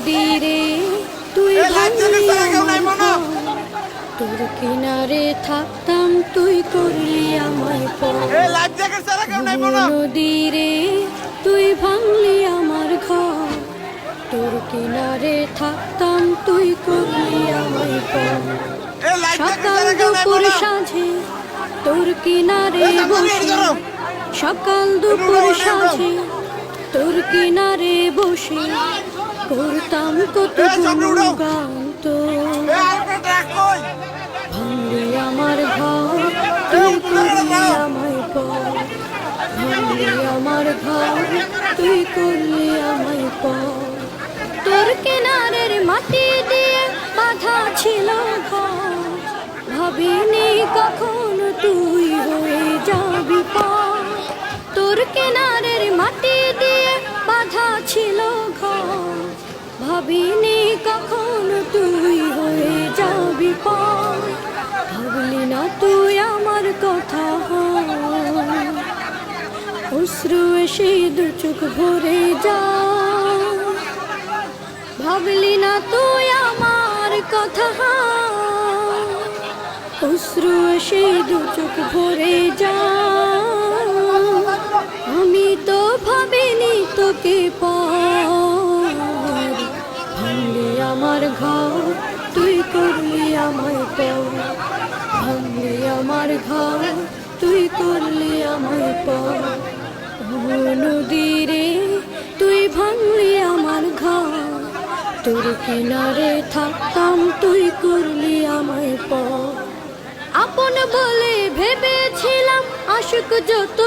নদীরে তুই ভাঙলি আমার ঘর, তোর কিনারে থাকতাম তুই করলি আমায় পর। নদীরে তুই ভাঙলি আমার ঘর, তোর কিনারে থাকতাম তুই করলি আমায় পর। সকাল দুপুর সাঁঝে তোর কিনারে বসে, সকাল দুপুর সাঁঝে তোর কিনারে বসে করতাম কত গান তোর। ভাঙলি আমার ঘর তুই করলি আমায় পর, ভাঙলি আমার ঘর তুই করলি আমায় পর। তোর কিনারের মাটি দিয়ে বাঁধা ছিল ঘর, ভাবিনি কখন তুই হয়ে যাবি পর। তোর কিনারের মাটি দিয়ে বাঁধা ছিল ঘর, ভাবিনি কখন তুই হয়ে যাবি পর। ভাবলি না তুই আমার কথা, অশ্রু এসে দু চোখ ভরে যা। ভাবলি না তুই আমার কথা, অশ্রু এসে দু চোখ ভরে যা। আমি তো ভাবিনি তোকে পার, ভাঙলি আমার ঘর তুই করলি আমায় পর, ভাঙলি আমার ঘর তুই করলি আমায় পর। নদীরে তুই ভাঙলি আমার ঘর, তোর কিনারে থাকতাম তুই করলি আমায় পর। আপন বলে ভেবেছিলাম আশুক যত